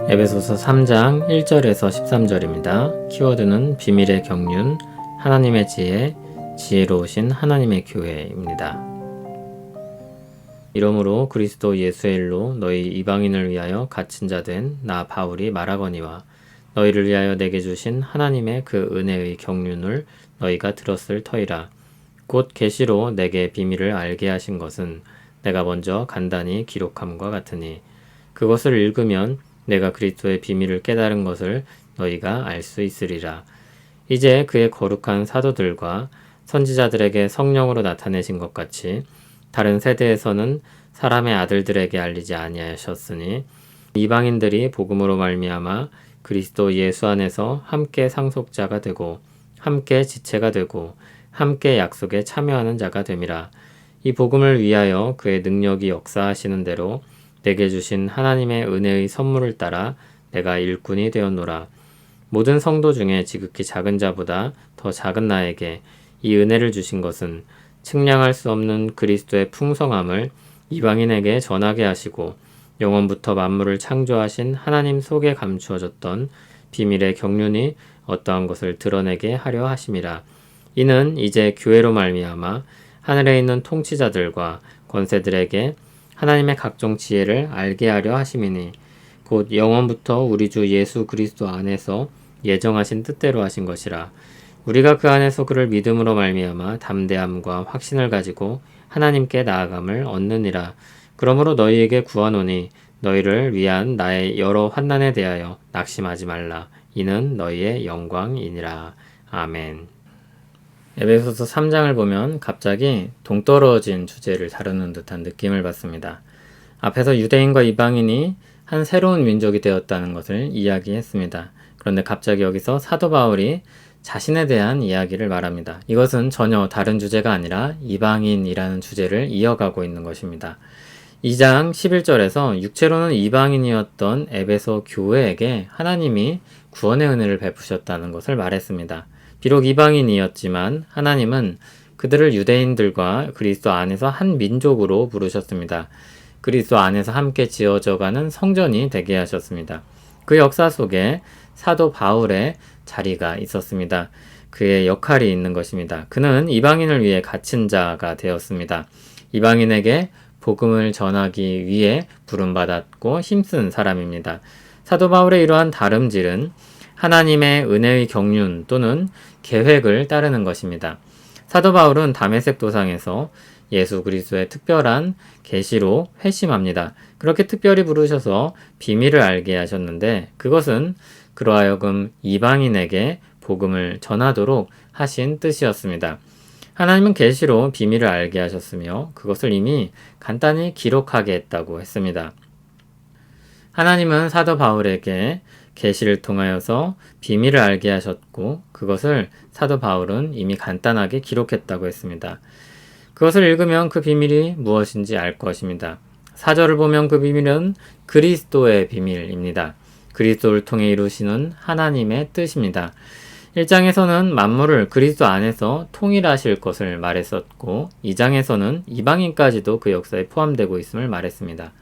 에베소서 3장 1절에서 13절입니다. 키워드는 비밀의 경륜, 하나님의 지혜, 지혜로우신 하나님의 교회입니다. 이러므로 그리스도 예수의 일로 너희 이방인을 위하여 갇힌 자 된 나 바울이 말하거니와 너희를 위하여 내게 주신 하나님의 그 은혜의 경륜을 너희가 들었을 터이라. 곧 계시로 내게 비밀을 알게 하신 것은 내가 먼저 간단히 기록함과 같으니 그것을 읽으면 내가 그리스도의 비밀을 깨달은 것을 너희가 알 수 있으리라. 이제 그의 거룩한 사도들과 선지자들에게 성령으로 나타내신 것 같이 다른 세대에서는 사람의 아들들에게 알리지 아니하셨으니 이방인들이 복음으로 말미암아 그리스도 예수 안에서 함께 상속자가 되고 함께 지체가 되고 함께 약속에 참여하는 자가 됨이라. 이 복음을 위하여 그의 능력이 역사하시는 대로 내게 주신 하나님의 은혜의 선물을 따라 내가 일꾼이 되었노라. 모든 성도 중에 지극히 작은 자보다 더 작은 나에게 이 은혜를 주신 것은 측량할 수 없는 그리스도의 풍성함을 이방인에게 전하게 하시고 영원부터 만물을 창조하신 하나님 속에 감추어졌던 비밀의 경륜이 어떠한 것을 드러내게 하려 하심이라. 이는 이제 교회로 말미암아 하늘에 있는 통치자들과 권세들에게 하나님의 각종 지혜를 알게 하려 하심이니 곧 영원부터 우리 주 예수 그리스도 안에서 예정하신 뜻대로 하신 것이라. 우리가 그 안에서 그를 믿음으로 말미암아 담대함과 확신을 가지고 하나님께 나아감을 얻느니라. 그러므로 너희에게 구하노니 너희를 위한 나의 여러 환난에 대하여 낙심하지 말라. 이는 너희의 영광이니라. 아멘. 에베소서 3장을 보면 갑자기 동떨어진 주제를 다루는 듯한 느낌을 받습니다. 앞에서 유대인과 이방인이 한 새로운 민족이 되었다는 것을 이야기했습니다. 그런데 갑자기 여기서 사도 바울이 자신에 대한 이야기를 말합니다. 이것은 전혀 다른 주제가 아니라 이방인이라는 주제를 이어가고 있는 것입니다. 2장 11절에서 육체로는 이방인이었던 에베소 교회에게 하나님이 구원의 은혜를 베푸셨다는 것을 말했습니다. 비록 이방인이었지만 하나님은 그들을 유대인들과 그리스도 안에서 한 민족으로 부르셨습니다. 그리스도 안에서 함께 지어져가는 성전이 되게 하셨습니다. 그 역사 속에 사도 바울의 자리가 있었습니다. 그의 역할이 있는 것입니다. 그는 이방인을 위해 갇힌 자가 되었습니다. 이방인에게 복음을 전하기 위해 부름받았고 힘쓴 사람입니다. 사도 바울의 이러한 다름질은 하나님의 은혜의 경륜 또는 계획을 따르는 것입니다. 사도 바울은 다메섹 도상에서 예수 그리스도의 특별한 계시로 회심합니다. 그렇게 특별히 부르셔서 비밀을 알게 하셨는데 그것은 그로 하여금 이방인에게 복음을 전하도록 하신 뜻이었습니다. 하나님은 계시로 비밀을 알게 하셨으며 그것을 이미 간단히 기록하게 했다고 했습니다. 하나님은 사도 바울에게 계시를 통하여서 비밀을 알게 하셨고 그것을 사도 바울은 이미 간단하게 기록했다고 했습니다. 그것을 읽으면 그 비밀이 무엇인지 알 것입니다. 4절을 보면 그 비밀은 그리스도의 비밀입니다. 그리스도를 통해 이루시는 하나님의 뜻입니다. 1장에서는 만물을 그리스도 안에서 통일하실 것을 말했었고 2장에서는 이방인까지도 그 역사에 포함되고 있음을 말했습니다.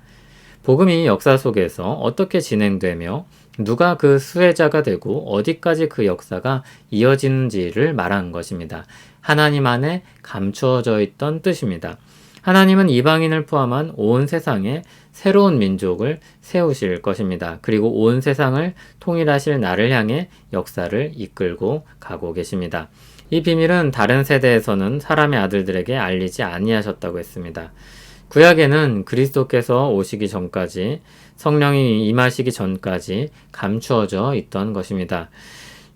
복음이 역사 속에서 어떻게 진행되며 누가 그 수혜자가 되고 어디까지 그 역사가 이어지는지를 말한 것입니다. 하나님 안에 감추어져 있던 뜻입니다. 하나님은 이방인을 포함한 온 세상에 새로운 민족을 세우실 것입니다. 그리고 온 세상을 통일하실 나를 향해 역사를 이끌고 가고 계십니다. 이 비밀은 다른 세대에서는 사람의 아들들에게 알리지 아니하셨다고 했습니다. 구약에는 그리스도께서 오시기 전까지 성령이 임하시기 전까지 감추어져 있던 것입니다.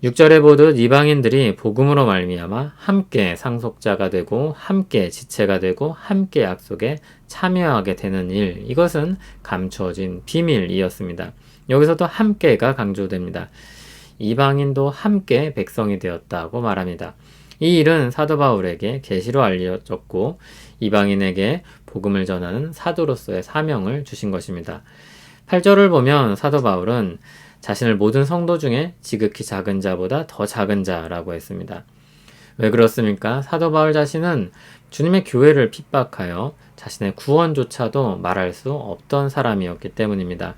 6절에 보듯 이방인들이 복음으로 말미암아 함께 상속자가 되고 함께 지체가 되고 함께 약속에 참여하게 되는 일, 이것은 감추어진 비밀이었습니다. 여기서도 함께가 강조됩니다. 이방인도 함께 백성이 되었다고 말합니다. 이 일은 사도 바울에게 계시로 알려졌고 이방인에게 복음을 전하는 사도로서의 사명을 주신 것입니다. 8절을 보면 사도 바울은 자신을 모든 성도 중에 지극히 작은 자보다 더 작은 자라고 했습니다. 왜 그렇습니까? 사도 바울 자신은 주님의 교회를 핍박하여 자신의 구원조차도 말할 수 없던 사람이었기 때문입니다.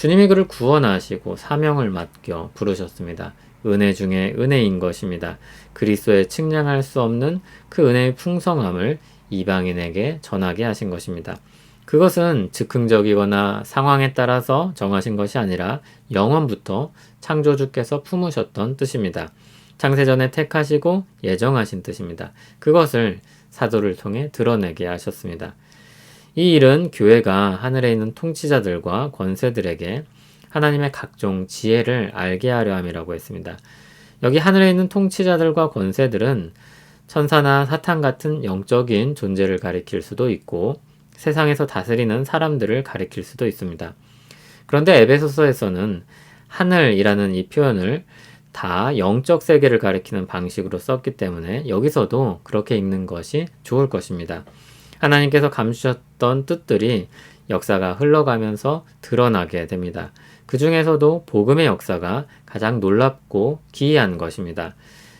주님이 그를 구원하시고 사명을 맡겨 부르셨습니다. 은혜 중에 은혜인 것입니다. 그리스도의 측량할 수 없는 그 은혜의 풍성함을 이방인에게 전하게 하신 것입니다. 그것은 즉흥적이거나 상황에 따라서 정하신 것이 아니라 영원부터 창조주께서 품으셨던 뜻입니다. 창세전에 택하시고 예정하신 뜻입니다. 그것을 사도를 통해 드러내게 하셨습니다. 이 일은 교회가 하늘에 있는 통치자들과 권세들에게 하나님의 각종 지혜를 알게 하려 함이라고 했습니다. 여기 하늘에 있는 통치자들과 권세들은 천사나 사탄 같은 영적인 존재를 가리킬 수도 있고 세상에서 다스리는 사람들을 가리킬 수도 있습니다. 그런데 에베소서에서는 하늘이라는 이 표현을 다 영적 세계를 가리키는 방식으로 썼기 때문에 여기서도 그렇게 읽는 것이 좋을 것입니다. 하나님께서 감추셨던 뜻들이 역사가 흘러가면서 드러나게 됩니다. 그 중에서도 복음의 역사가 가장 놀랍고 기이한 것입니다.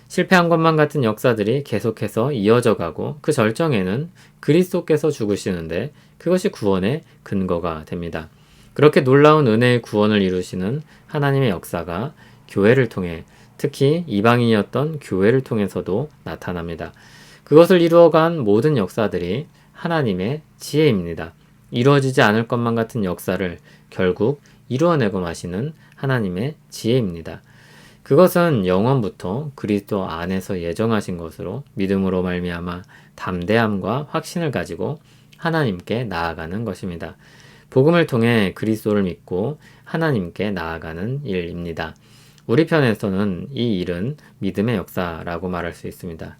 실패한 것만 같은 역사들이 계속해서 이어져 가고 그 절정에는 그리스도께서 죽으시는데 그것이 구원의 근거가 됩니다. 그렇게 놀라운 은혜의 구원을 이루시는 하나님의 역사가 교회를 통해 특히 이방인이었던 교회를 통해서도 나타납니다. 그것을 이루어간 모든 역사들이 하나님의 지혜입니다. 이루어지지 않을 것만 같은 역사를 결국 이루어내고 마시는 하나님의 지혜입니다. 그것은 영원부터 그리스도 안에서 예정하신 것으로 믿음으로 말미암아 담대함과 확신을 가지고 하나님께 나아가는 것입니다. 복음을 통해 그리스도를 믿고 하나님께 나아가는 일입니다. 우리 편에서는 이 일은 믿음의 역사라고 말할 수 있습니다.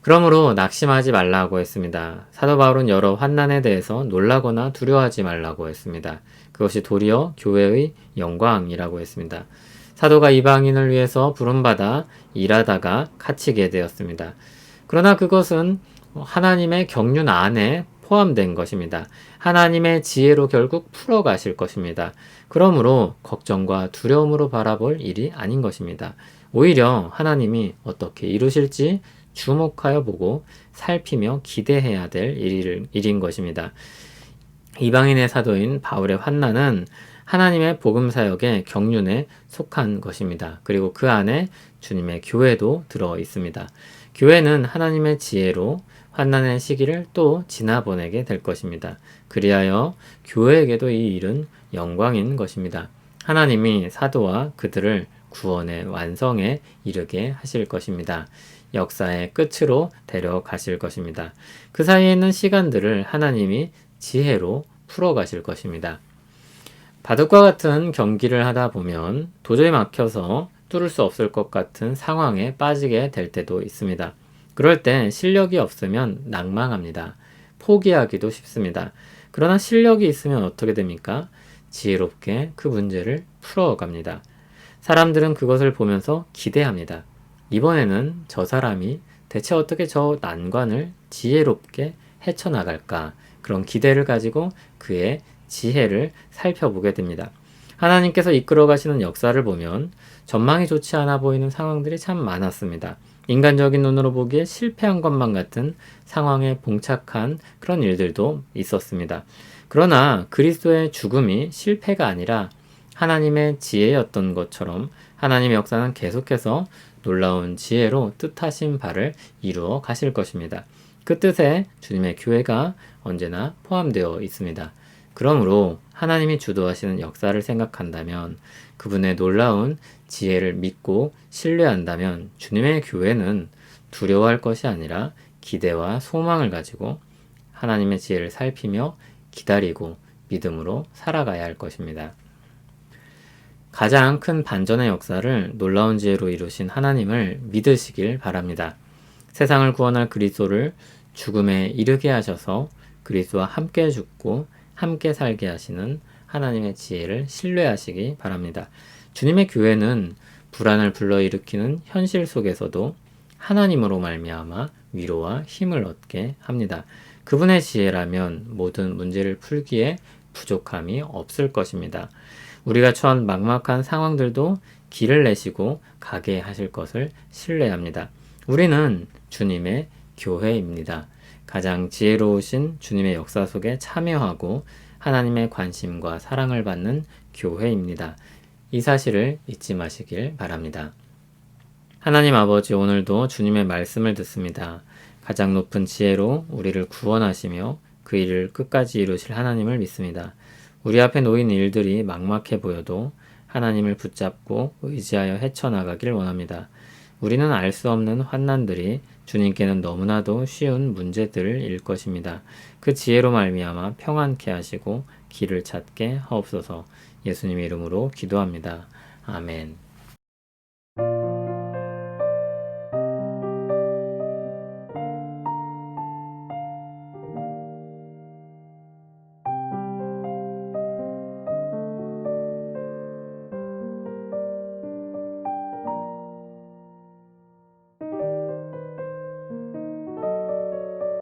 그러므로 낙심하지 말라고 했습니다. 사도 바울은 여러 환난에 대해서 놀라거나 두려워하지 말라고 했습니다. 그것이 도리어 교회의 영광이라고 했습니다. 사도가 이방인을 위해서 부름받아 일하다가 갇히게 되었습니다. 그러나 그것은 하나님의 경륜 안에 포함된 것입니다. 하나님의 지혜로 결국 풀어가실 것입니다. 그러므로 걱정과 두려움으로 바라볼 일이 아닌 것입니다. 오히려 하나님이 어떻게 이루실지 주목하여 보고 살피며 기대해야 될 일인 것입니다. 이방인의 사도인 바울의 환난은 하나님의 복음 사역의 경륜에 속한 것입니다. 그리고 그 안에 주님의 교회도 들어 있습니다. 교회는 하나님의 지혜로 환난의 시기를 또 지나보내게 될 것입니다. 그리하여 교회에게도 이 일은 영광인 것입니다. 하나님이 사도와 그들을 구원의 완성에 이르게 하실 것입니다. 역사의 끝으로 데려가실 것입니다. 그 사이에 있는 시간들을 하나님이 지혜로 풀어가실 것입니다. 바둑과 같은 경기를 하다 보면 도저히 막혀서 뚫을 수 없을 것 같은 상황에 빠지게 될 때도 있습니다. 그럴 때 실력이 없으면 낭망합니다. 포기하기도 쉽습니다. 그러나 실력이 있으면 어떻게 됩니까? 지혜롭게 그 문제를 풀어갑니다. 사람들은 그것을 보면서 기대합니다. 이번에는 저 사람이 대체 어떻게 저 난관을 지혜롭게 헤쳐나갈까? 그런 기대를 가지고 그의 지혜를 살펴보게 됩니다. 하나님께서 이끌어 가시는 역사를 보면 전망이 좋지 않아 보이는 상황들이 참 많았습니다. 인간적인 눈으로 보기에 실패한 것만 같은 상황에 봉착한 그런 일들도 있었습니다. 그러나 그리스도의 죽음이 실패가 아니라 하나님의 지혜였던 것처럼 하나님의 역사는 계속해서 놀라운 지혜로 뜻하신 바를 이루어 가실 것입니다. 그 뜻에 주님의 교회가 언제나 포함되어 있습니다. 그러므로 하나님이 주도하시는 역사를 생각한다면 그분의 놀라운 지혜를 믿고 신뢰한다면 주님의 교회는 두려워할 것이 아니라 기대와 소망을 가지고 하나님의 지혜를 살피며 기다리고 믿음으로 살아가야 할 것입니다. 가장 큰 반전의 역사를 놀라운 지혜로 이루신 하나님을 믿으시길 바랍니다. 세상을 구원할 그리스도를 죽음에 이르게 하셔서 그리스도와 함께 죽고 함께 살게 하시는 하나님의 지혜를 신뢰하시기 바랍니다. 주님의 교회는 불안을 불러일으키는 현실 속에서도 하나님으로 말미암아 위로와 힘을 얻게 합니다. 그분의 지혜라면 모든 문제를 풀기에 부족함이 없을 것입니다. 우리가 처한 막막한 상황들도 길을 내시고 가게 하실 것을 신뢰합니다. 우리는 주님의 교회입니다. 가장 지혜로우신 주님의 역사 속에 참여하고 하나님의 관심과 사랑을 받는 교회입니다. 이 사실을 잊지 마시길 바랍니다. 하나님 아버지, 오늘도 주님의 말씀을 듣습니다. 가장 높은 지혜로 우리를 구원하시며 그 일을 끝까지 이루실 하나님을 믿습니다. 우리 앞에 놓인 일들이 막막해 보여도 하나님을 붙잡고 의지하여 헤쳐나가길 원합니다. 우리는 알 수 없는 환난들이 주님께는 너무나도 쉬운 문제들일 것입니다. 그 지혜로 말미암아 평안케 하시고 길을 찾게 하옵소서. 예수님의 이름으로 기도합니다. 아멘.